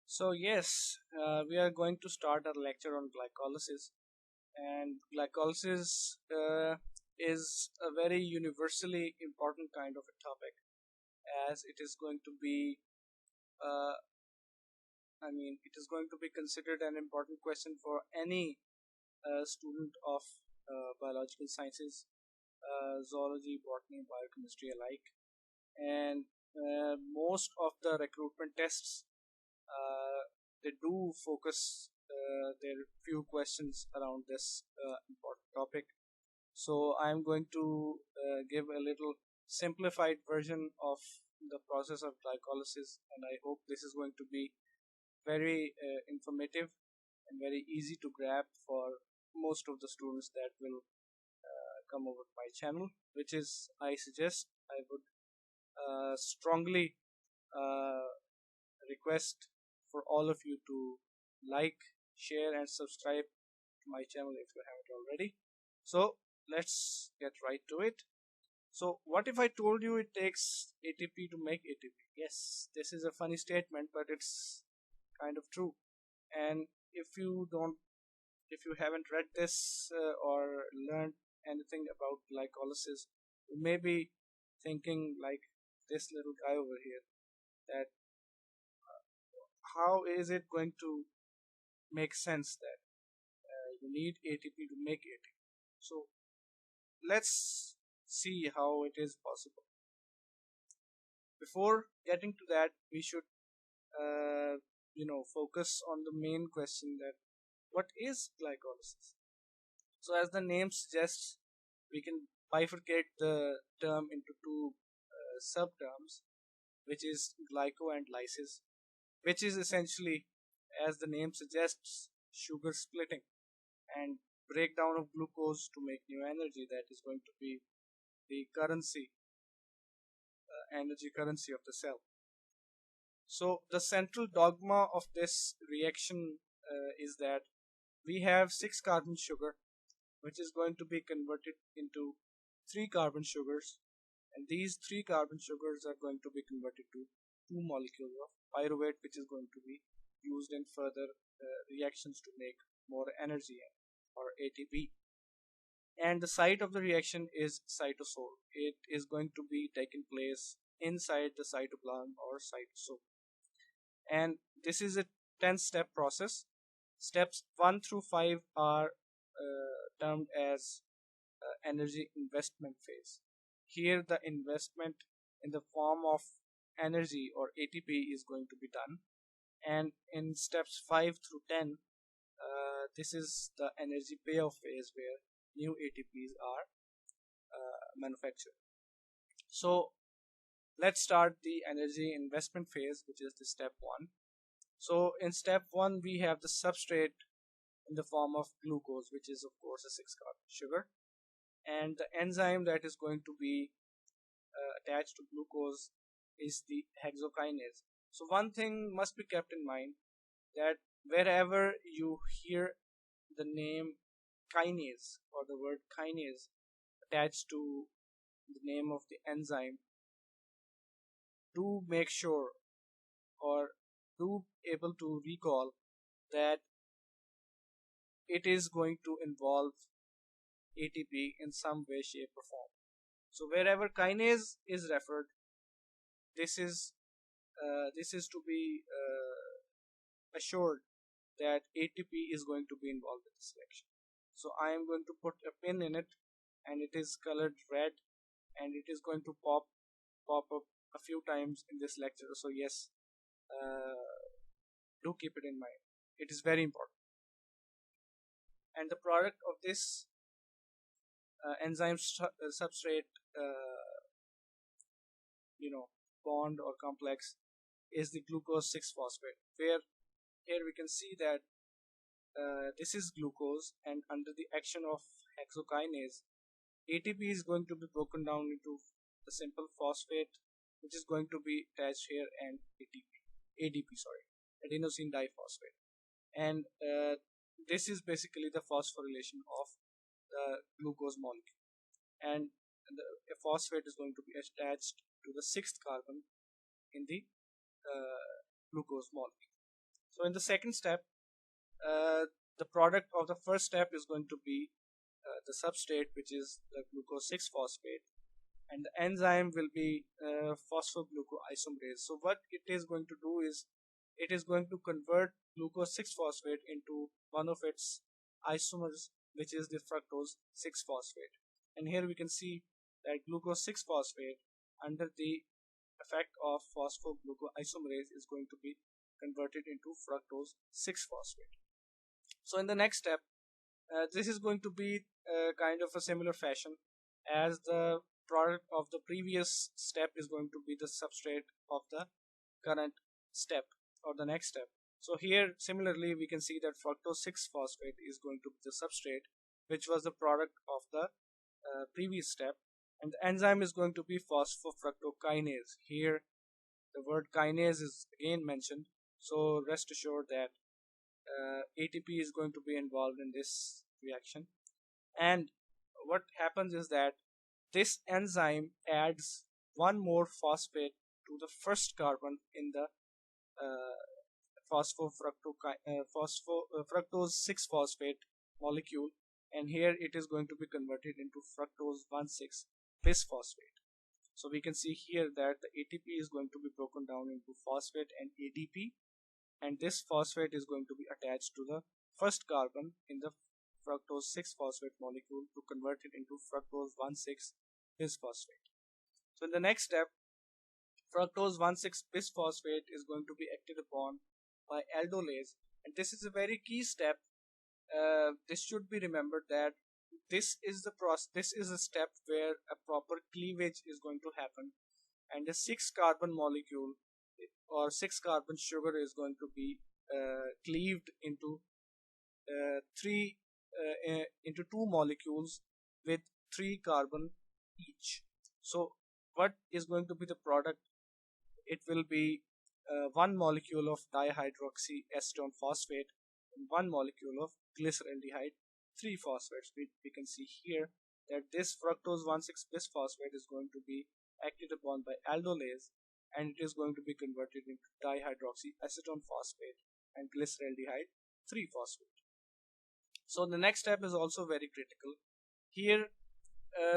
So yes, we are going to start our lecture on glycolysis, and glycolysis is a very universally important kind of a topic, as it is going to be, uh, it is going to be considered an important question for any student of biological sciences, zoology, botany, biochemistry alike, and most of the recruitment tests they do focus their few questions around this important topic. So I'm going to give a little simplified version of the process of glycolysis, and I hope this is going to be very informative and very easy to grab for most of the students that will come over to my channel, which is I suggest I would strongly uh, request for all of you to like, share, and subscribe to my channel if you haven't already. So let's get right to it. So what if I told you it takes ATP to make ATP? Yes, this is a funny statement, but it's kind of true. And if you don't, if you haven't read this or learned anything about glycolysis, you may be thinking like this little guy over here, that how is it going to make sense that you need ATP to make ATP? So let's see how it is possible. Before getting to that, we should focus on the main question, that what is glycolysis? So as the name suggests, we can bifurcate the term into two subterms, which is glyco and lysis, which is essentially, as the name suggests, sugar splitting and breakdown of glucose to make new energy that is going to be the currency, energy currency of the cell. So the central dogma of this reaction is that we have 6 carbon sugar, which is going to be converted into 3 carbon sugars, and these 3 carbon sugars are going to be converted to 2 molecules of pyruvate, which is going to be used in further reactions to make more energy, or ATP. And the site of the reaction is cytosol. It is going to be taking place inside the cytoplasm or cytosol. And this is a 10-step process. Steps 1 through 5 are termed as energy investment phase. Here the investment in the form of energy or ATP is going to be done, and in steps 5 through 10, this is the energy payoff phase where new ATPs are manufactured. So let's start the energy investment phase, which is the step 1. So in step 1, we have the substrate in the form of glucose, which is of course a 6 carbon sugar, and the enzyme that is going to be attached to glucose is the hexokinase. So one thing must be kept in mind, that wherever you hear the name kinase or the word kinase attached to the name of the enzyme, do make sure or do able to recall that it is going to involve ATP in some way, shape, or form. So wherever kinase is referred, this is to be assured that ATP is going to be involved in this reaction. So I am going to put a pin in it, and it is colored red, and it is going to pop up a few times in this lecture. So yes, do keep it in mind. It is very important. And the product of this enzyme substrate bond or complex is the glucose 6-phosphate, where here we can see that this is glucose, and under the action of hexokinase, ATP is going to be broken down into the simple phosphate, which is going to be attached here, and ADP, adenosine diphosphate. And this is basically the phosphorylation of the glucose molecule, and the phosphate is going to be attached to the 6th carbon in the glucose molecule. So in the second step, uh, the product of the first step is going to be the substrate, which is the glucose 6-phosphate, and the enzyme will be phosphoglucoisomerase. So what it is going to do is it is going to convert glucose 6-phosphate into one of its isomers, which is the fructose 6-phosphate. And here we can see that glucose 6-phosphate under the effect of phosphoglucoisomerase is going to be converted into fructose 6-phosphate. So in the next step, this is going to be kind of a similar fashion as the product of the previous step is going to be the substrate of the current step or the next step. So here similarly we can see that fructose 6-phosphate is going to be the substrate, which was the product of the previous step, and the enzyme is going to be phosphofructokinase. Here the word kinase is again mentioned, so rest assured that ATP is going to be involved in this reaction. And what happens is that this enzyme adds one more phosphate to the first carbon in the fructose 6-phosphate molecule, and here it is going to be converted into fructose 1,6 bisphosphate. So we can see here that the ATP is going to be broken down into phosphate and ADP, and this phosphate is going to be attached to the first carbon in the fructose 6-phosphate molecule to convert it into fructose 1,6 bisphosphate. So in the next step, fructose 1,6 bisphosphate is going to be acted upon by aldolase, and this is a very key step. This should be remembered that this is the process. This is a step where a proper cleavage is going to happen, and the 6-carbon molecule or 6-carbon sugar is going to be cleaved into into 2 molecules with 3 carbon each. So what is going to be the product? It will be 1 molecule of dihydroxyacetone phosphate and 1 molecule of glyceraldehyde 3-phosphates. We can see here that this fructose 1,6 bisphosphate is going to be acted upon by aldolase, and it is going to be converted into dihydroxyacetone phosphate and glyceraldehyde 3-phosphate. So the next step is also very critical. Here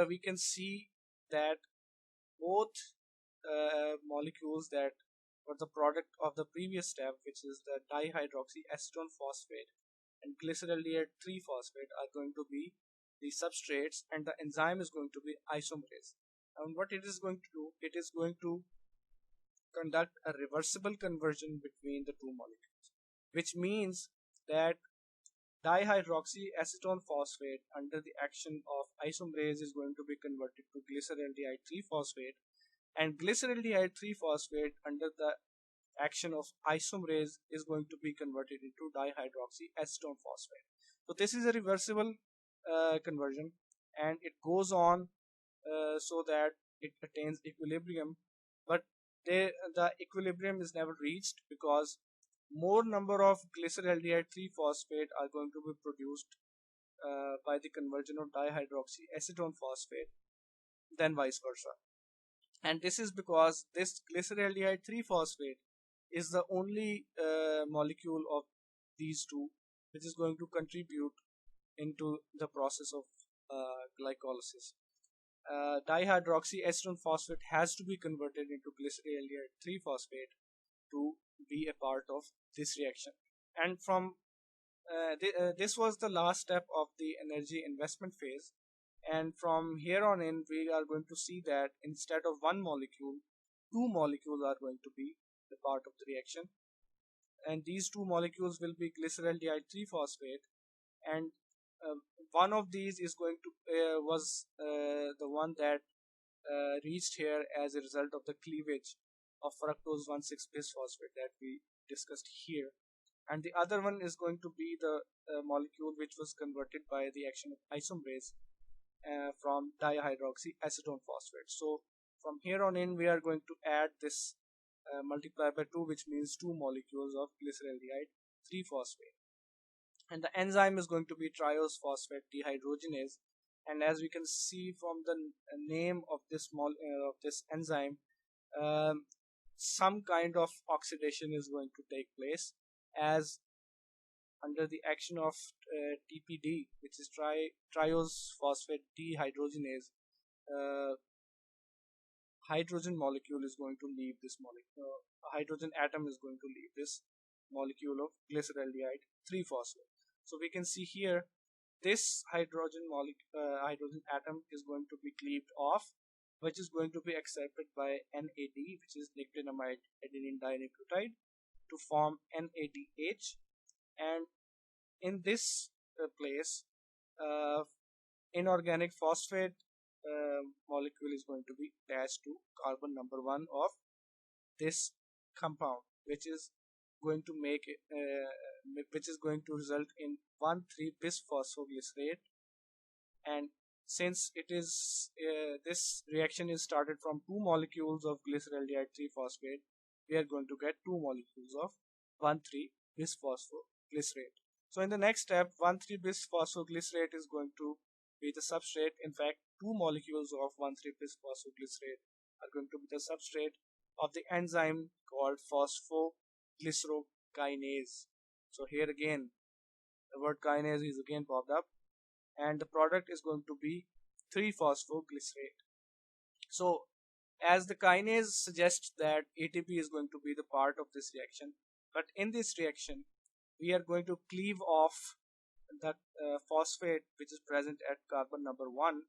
we can see that both molecules that were the product of the previous step, which is the dihydroxyacetone phosphate and glyceraldehyde 3-phosphate, are going to be the substrates, and the enzyme is going to be isomerase. And what it is going to do, it is going to conduct a reversible conversion between the 2 molecules, which means that dihydroxyacetone phosphate under the action of isomerase is going to be converted to glyceraldehyde 3-phosphate, and glyceraldehyde 3-phosphate under the action of isomerase is going to be converted into dihydroxyacetone phosphate. So this is a reversible conversion, and it goes on so that it attains equilibrium, but the equilibrium is never reached because more number of glyceraldehyde 3-phosphate are going to be produced by the conversion of dihydroxyacetone phosphate than vice versa. And this is because this glyceraldehyde 3-phosphate is the only molecule of these two which is going to contribute into the process of glycolysis. Dihydroxyacetone phosphate has to be converted into glyceraldehyde 3-phosphate to be a part of this reaction. And from this was the last step of the energy investment phase, and from here on in we are going to see that instead of 1 molecule, 2 molecules are going to be the part of the reaction, and these 2 molecules will be glyceraldehyde 3-phosphate, and one of these is going to was the one that reached here as a result of the cleavage of fructose 1,6 bisphosphate that we discussed here, and the other one is going to be the molecule which was converted by the action of isomerase from dihydroxyacetone phosphate. So from here on in we are going to add this multiply by 2, which means 2 molecules of glyceraldehyde 3-phosphate, and the enzyme is going to be triose phosphate dehydrogenase. And as we can see from the name of this enzyme, some kind of oxidation is going to take place, as under the action of TPD, which is triose phosphate dehydrogenase, hydrogen molecule is going to leave this molecule. Hydrogen atom is going to leave this molecule of glyceraldehyde 3-phosphate. So we can see here this hydrogen atom is going to be cleaved off, which is going to be accepted by NAD, which is nicotiniamide adenine dinucleotide, to form NADH. And in this place, inorganic phosphate molecule is going to be attached to carbon number 1 of this compound, which is going to make which is going to result in 1,3-bisphosphoglycerate. And since it is this reaction is started from 2 molecules of glyceraldehyde 3-phosphate, we are going to get 2 molecules of 1,3-bisphosphoglycerate. So in the next step, 1,3-bisphosphoglycerate is going to be the substrate. In fact, 2 molecules of 1,3-bisphosphoglycerate are going to be the substrate of the enzyme called phosphoglycerokinase. So here again, the word kinase is again popped up, and the product is going to be 3-phosphoglycerate. So as the kinase suggests that ATP is going to be the part of this reaction, but in this reaction we are going to cleave off the phosphate which is present at carbon number 1,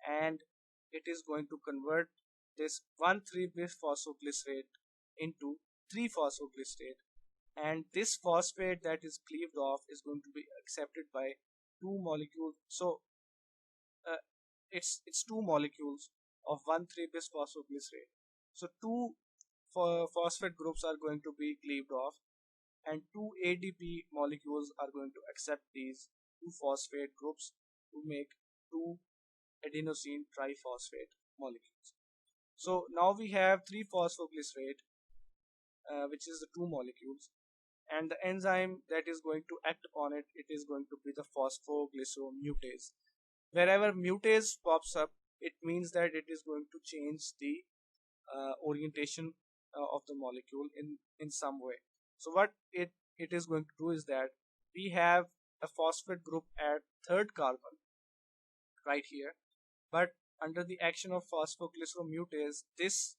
and it is going to convert this 1,3-bisphosphoglycerate into 3-phosphoglycerate, and this phosphate that is cleaved off is going to be accepted by 2 molecules. So it's 2 molecules of 1,3-bisphosphoglycerate. So 2 phosphate groups are going to be cleaved off, and 2 ADP molecules are going to accept these 2 phosphate groups to make 2 adenosine triphosphate molecules. So now we have 3-phosphoglycerate, which is the 2 molecules, and the enzyme that is going to act upon it, it is going to be the phosphoglyceromutase. Wherever mutase pops up, it means that it is going to change the orientation of the molecule in some way. So what it is going to do is that we have a phosphate group at 3rd carbon right here, but under the action of phosphoglyceromutase, this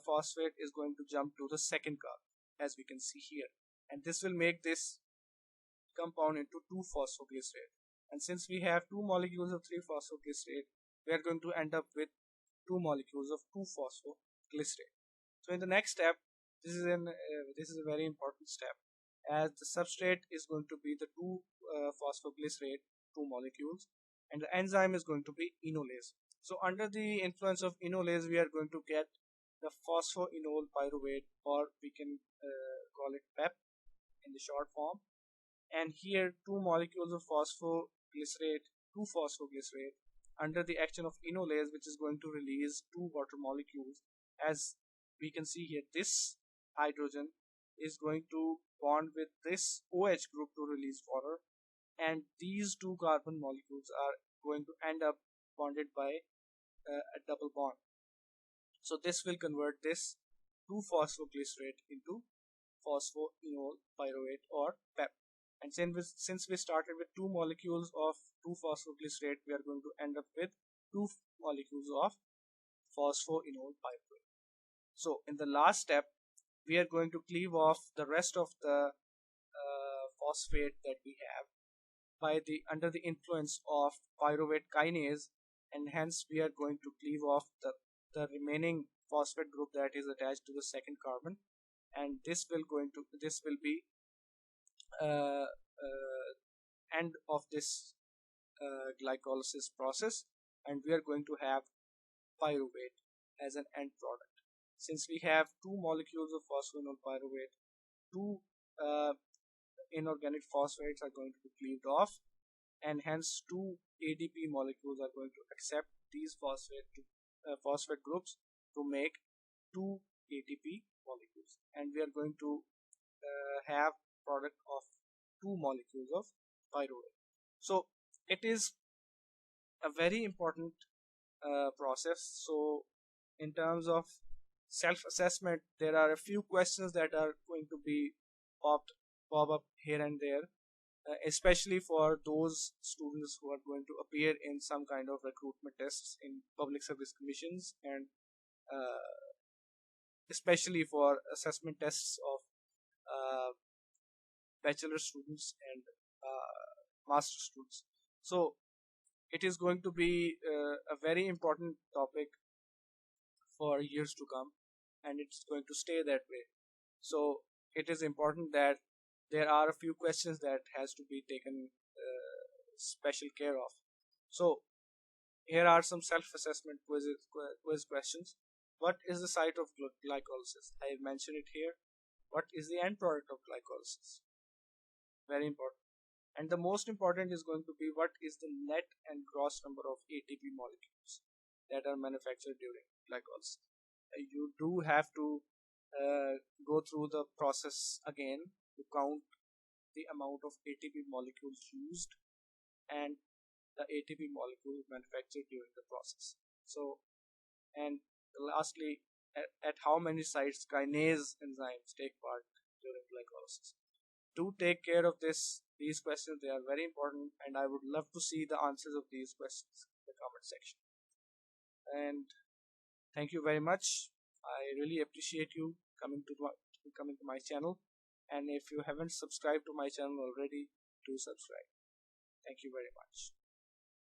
phosphate is going to jump to the 2nd carbon, as we can see here, and this will make this compound into 2-phosphoglycerate. And since we have 2 molecules of 3-phosphoglycerate, we are going to end up with 2 molecules of 2-phosphoglycerate. So in the next step, this is a very important step, as the substrate is going to be the 2-phosphoglycerate 2 molecules, and the enzyme is going to be enolase. So under the influence of enolase, we are going to get the phosphoenol pyruvate, or we can call it PEP in the short form. And here 2 molecules of phosphoglycerate, 2-phosphoglycerate, under the action of enolase, which is going to release 2 water molecules. As we can see here, this hydrogen is going to bond with this OH group to release water, and these 2 carbon molecules are going to end up bonded by a double bond. So this will convert this 2-phosphoglycerate into phosphoenol pyruvate, or PEP. And since we started with 2 molecules of 2-phosphoglycerate, we are going to end up with 2 molecules of phosphoenol pyruvate. So in the last step, we are going to cleave off the rest of the phosphate that we have under the influence of pyruvate kinase, and hence we are going to cleave off the remaining phosphate group that is attached to the 2nd carbon, and this will be end of this glycolysis process, and we are going to have pyruvate as an end product. Since we have 2 molecules of phosphoenol pyruvate, 2 inorganic phosphates are going to be cleaved off, and hence 2 ADP molecules are going to accept these phosphate groups to make 2 ATP molecules, and we are going to have product of 2 molecules of pyruvate. So it is a very important process. So in terms of self-assessment, there are a few questions that are going to be popped pop up here and there, especially for those students who are going to appear in some kind of recruitment tests in public service commissions, and uh, especially for assessment tests of uh, bachelor students and master students. So it is going to be a very important topic for years to come, and it's going to stay that way. So it is important that there are a few questions that has to be taken special care of. So here are some self-assessment quiz questions. What is the site of glycolysis? I mentioned it here. What is the end product of glycolysis? Very important. And the most important is going to be what is the net and gross number of ATP molecules that are manufactured during glycolysis. You do have to go through the process again to count the amount of ATP molecules used and the ATP molecule manufactured during the process. So, and lastly, at how many sites kinase enzymes take part during glycolysis. Do take care of these questions. They are very important, and I would love to see the answers of these questions in the comment section. And thank you very much. I really appreciate you coming to my channel. And if you haven't subscribed to my channel already, do subscribe. Thank you very much.